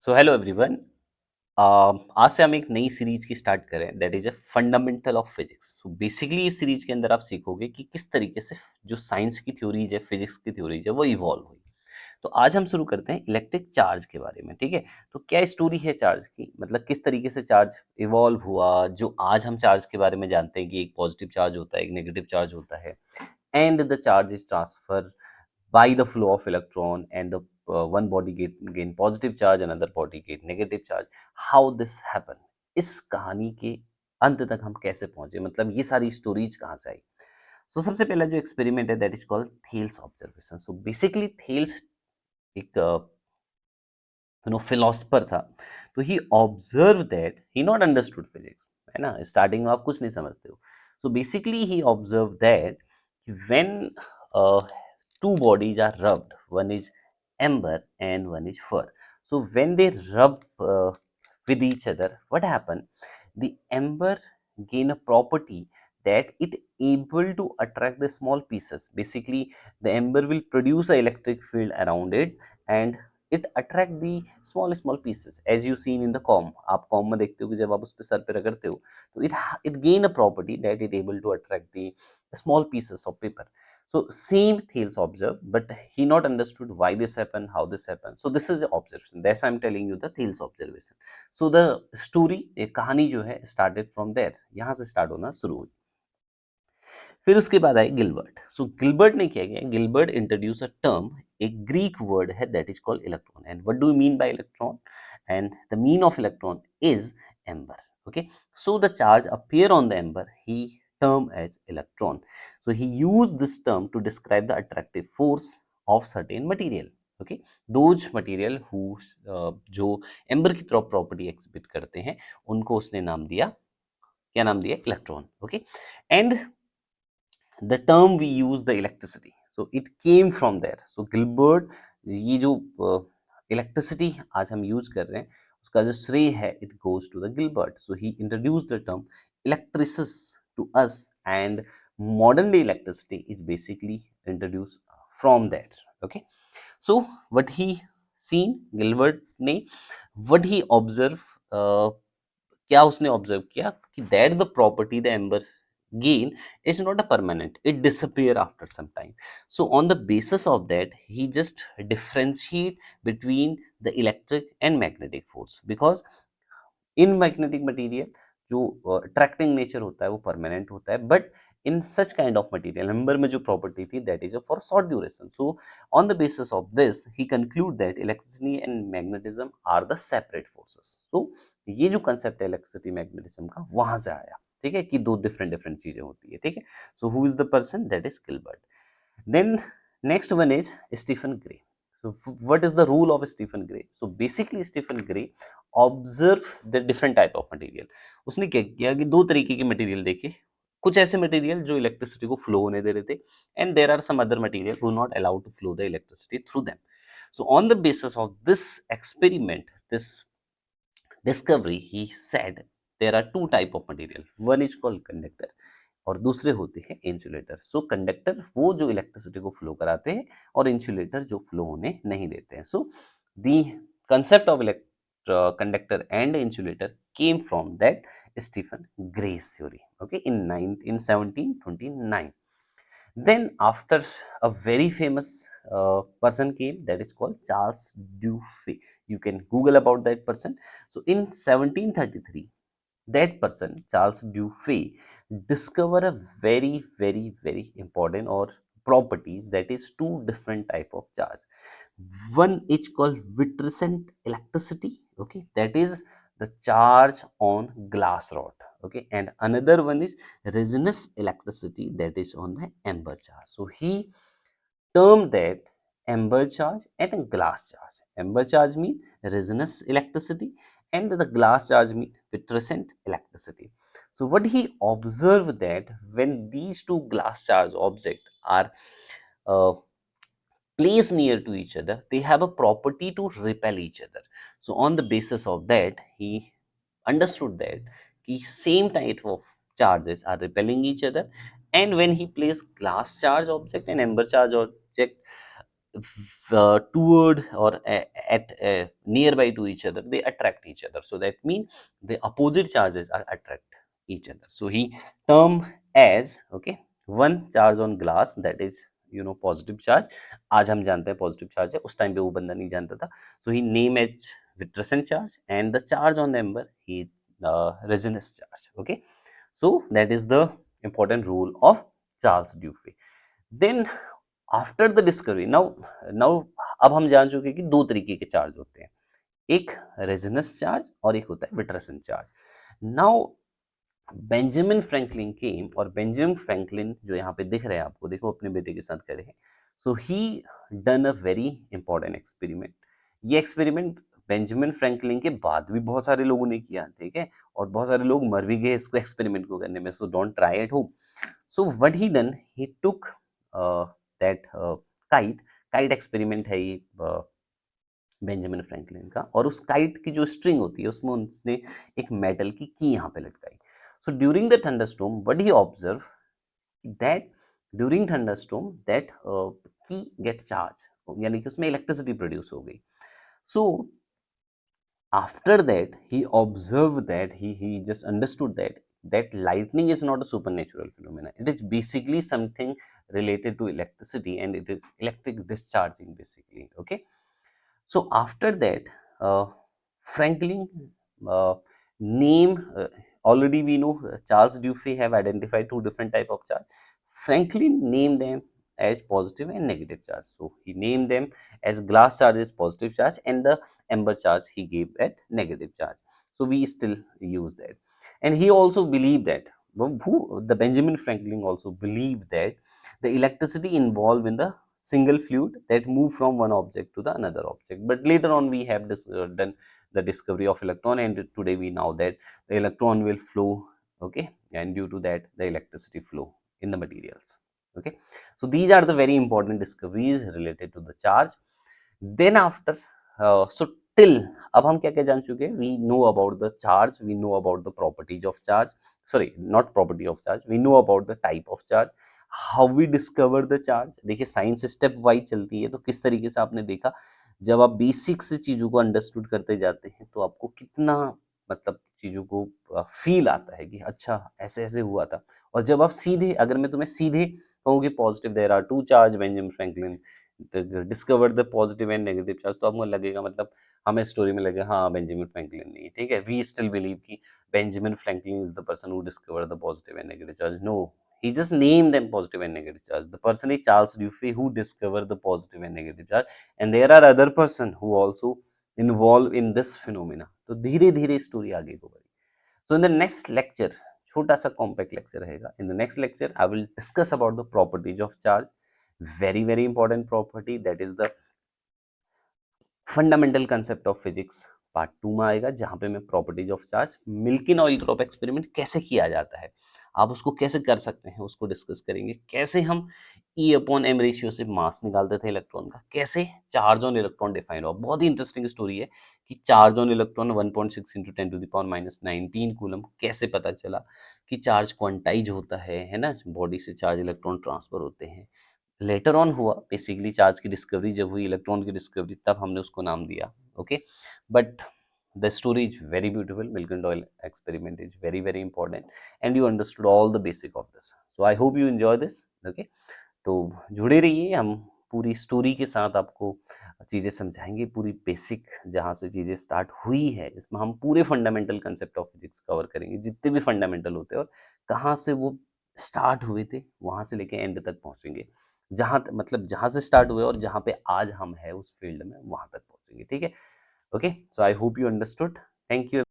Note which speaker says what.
Speaker 1: So hello everyone. आज से हम एक नई सीरीज की स्टार्ट करें that is a fundamental of physics. So basically इस सीरीज के अंदर आप सीखोगे कि किस तरीके से जो साइंस की थ्योरीज है, फिजिक्स की थ्योरीज है, वो इवॉल्व हुई। तो आज हम शुरू करते हैं इलेक्ट्रिक चार्ज के बारे में। ठीक है, तो क्या स्टोरी है चार्ज की, मतलब किस तरीके से चार्ज इवॉल्व हुआ, जो आज हम चार्ज के बारे में जानते हैं कि एक पॉजिटिव चार्ज होता है, एक नेगेटिव चार्ज होता है, and the charge is transfer by the flow of electron and the one body gain positive charge, another body gain negative charge. How this happen, इस कहानी के अंत तक हम कैसे पहुंचे, मतलब ये सारी स्टोरीज कहाँ से आई। सो सबसे पहला जो एक्सपेरिमेंट है that is called Thales observation. So basically Thales एक फिलोसफर था। तो he observe that he not understood physics, है ना, स्टार्टिंग में आप कुछ नहीं समझते हो। So basically he observe that when two bodies are rubbed, one is amber and one is fur. So when they rub with each other, what happen, the amber gain a property that it able to attract the small pieces. Basically the amber will produce an electric field around it and it attract the small pieces as you seen in the comb. आप comb में देखते हो कि जब आप उस पे sir पे रगड़ते हो तो it gain a property that it able to attract the small pieces of paper. So same Thales observed, but he not understood why this happened, how this happened. So this is the observation. That's I'm telling you the Thales observation. So the story, ये कहानी जो है started from there. यहाँ से start होना शुरू हुई। फिर उसके बाद आए गिलबर्ट। सो गिलबर्ट ने क्या किया, गिलबर्ट इंट्रोड्यूस अ टर्म, एक ग्रीक वर्ड है that is called electron. And what do you mean by electron? And the mean of electron is amber. Okay, so the charge appear on the amber he term as electron. So he used this term to describe the attractive force of certain material. Okay, those material who जो amber की तरफ property exhibit करते हैं उनको उसने नाम दिया, क्या नाम दिया? Electron. Okay, and the term we use the electricity, so it came from there. So Gilbert, ये जो इलेक्ट्रिसिटी आज हम यूज कर रहे हैं उसका जो श्रेय है it goes to the Gilbert. So he introduce the term electrics to us and modern day electricity is basically introduced from that. Okay, so what he seen, Gilbert ने what he observe, क्या उसने observe किया कि that the property the amber gain is not a permanent, it disappear after some time. So on the basis of that he just differentiate between the electric and magnetic force, because in magnetic material जो attracting nature होता है वो permanent होता है, but in such kind of material number में जो property थी that is for short duration. So on the basis of this he conclude that electricity and magnetism are the separate forces. तो ये जो कंसेप्ट है electricity magnetism का वहां से आया. ठीक है, कि दो डिफरेंट डिफरेंट चीजें होती है. ठीक है, so who is the person? That is Gilbert. Then next one is Stephen Gray. So what is the rule of Stephen Gray? So basically Stephen Gray observe the different type of material. उसने क्या किया कि दो तरीके के material देखे, कुछ ऐसे मटेरियल जो इलेक्ट्रिसिटी को फ्लो होने दे रहे थे and there are some other material who not allowed to flow the electricity through them. So on the basis of this experiment, this discovery, he said there are two type of material. One is called conductor और दूसरे होते हैं insulator. सो conductor वो जो electricity को flow कराते हैं और इंसुलेटर जो फ्लो होने नहीं देते हैं. So the concept of conductor and insulator came from that Stephen Gray's theory. Okay, in 1729. Then after a very famous person came that is called Charles Dufay. You can Google about that person. So in 1733 that person Charles Dufay discover a very important or properties, that is two different type of charge. One is called vitrescent electricity. Okay, that is the charge on glass rod. Okay, and another one is resonance electricity, that is on the amber charge. So he termed that amber charge and a glass charge. Amber charge mean resonance electricity and the glass charge mean vitrescent electricity. So what he observed that when these two glass charge objects are uh, placed near to each other, they have a property to repel each other. So on the basis of that, he understood that the same type of charges are repelling each other, and when he placed glass charge object and amber charge object toward or at nearby to each other, they attract each other. So that means the opposite charges are attract each other. So he term as, okay, one charge on glass, that is positive charge. आज हम जानते हैं positive charge है, उस time पे वो बंदा नहीं जानता था. So he name as Vitruvian charge, and the charge on the ember he resonance charge. Okay, so that is the important rule of Charles Dufay. Then after the discovery, now अब हम जान चुके कि दो तरीके के चार्ज होते हैं, एक रेजोनेंस चार्ज और एक होता है विट्रसन चार्ज. नाउ बेंजामिन फ्रैंकलिन केम, और बेंजामिन फ्रैंकलिन जो यहाँ पे दिख रहे हैं आपको, देखो अपने बेटे के साथ करे हैं. So he done a very important experiment. ये एक्सपेरिमेंट बेंजामिन फ्रैंकलिन के बाद भी बहुत सारे लोगों ने किया, ठीक है, और बहुत सारे लोग मर भी गए इसको एक्सपेरिमेंट को करने में. So don't try at home. So what he done, he took that kite. Kite experiment है ये बेंजामिन फ्रैंकलिन का, और उस काइट की जो स्ट्रिंग होती है उसमें उसने एक मेटल की यहाँ पे लटकाई. So during the thunderstorm what he observe, that during thunderstorm that की गेट चार्ज, यानी कि उसमें इलेक्ट्रिसिटी प्रोड्यूस हो गई. सो after that he observed that he just understood that lightning is not a supernatural phenomenon. It is basically something related to electricity, and it is electric discharging basically. Okay, so after that Franklin uh, name already we know Charles Dufay have identified two different type of charge. Franklin named them as positive and negative charge. So he named them as glass charge is positive charge, and the ember charge he gave at negative charge. So we still use that. And he also believed that, the Benjamin Franklin also believed that the electricity involved in the single fluid that move from one object to the another object. But later on we have done the discovery of electron, and today we know that the electron will flow, okay, and due to that the electricity flow in the materials. Okay, so these are the very important discoveries related to the charge. Then after so till अब हम क्या क्या जान चुके हैं, we know about the charge, we know about the properties of charge, sorry not property of charge, we know about the type of charge, how we discover the charge. देखिए science step wise चलती है, तो किस तरीके से आपने देखा, जब आप बेसिक से चीज़ों को अंडरस्टूड करते जाते हैं तो आपको कितना मतलब चीज़ों को फील आता है कि अच्छा ऐसे ऐसे हुआ था. और जब आप सीधे, अगर मैं तुम्हें सीधे कहूँ कि positive there are two charge, Benjamin Franklin discover the positive and negative charge, तो आपको लगेगा मतलब हमें स्टोरी में लगेगा हाँ बेंजामिन फ्रैंकलिन नहीं है, ठीक है, वी स्टिल बिलीव कि Benjamin Franklin is the person who discover the positive and negative charge. No, he just named them positive and negative charge. The person is Charles Dufay who discovered the positive and negative charge, and there are other person who also involved in this phenomena. तो धीरे धीरे story आगे को बढ़ी. So in the next lecture, छोटा सा compact lecture रहेगा. In the next lecture I will discuss about the properties of charge. Very very important property, that is the fundamental concept of physics. Part 2 में आएगा, जहाँ पे मैं properties of charge, Millikan oil drop experiment कैसे किया जाता है, आप उसको कैसे कर सकते हैं, उसको डिस्कस करेंगे. कैसे हम E/m रेशियो से मास निकालते थे इलेक्ट्रॉन का, कैसे चार्ज ऑन इलेक्ट्रॉन डिफाइन हुआ. बहुत ही इंटरेस्टिंग स्टोरी है कि चार्ज ऑन इलेक्ट्रॉन 1.6 × 10⁻⁻19 कूलम कैसे पता चला कि चार्ज क्वांटाइज होता है ना, बॉडी से चार्ज इलेक्ट्रॉन ट्रांसफर होते हैं. लेटर ऑन हुआ बेसिकली चार्ज की डिस्कवरी, जब हुई इलेक्ट्रॉन की डिस्कवरी तब हमने उसको नाम दिया. Okay, but the story is very beautiful. Millikan oil experiment is very very important, and you understood all the basic of this. So I hope you enjoy this. Okay, तो जुड़े रहिए, हम पूरी स्टोरी के साथ आपको चीज़ें समझाएंगे, पूरी बेसिक जहाँ से चीज़ें स्टार्ट हुई है, इसमें हम पूरे fundamental concept of physics cover करेंगे, जितने भी फंडामेंटल होते हैं, और कहाँ से वो स्टार्ट हुए थे वहाँ से लेके एंड तक पहुँचेंगे. जहाँ मतलब जहाँ से स्टार्ट हुए और जहाँ पे आज हम हैं उस फील्ड में, वहाँ तक पहुँचेंगे. ठीक है, okay. So I hope you understood. Thank you.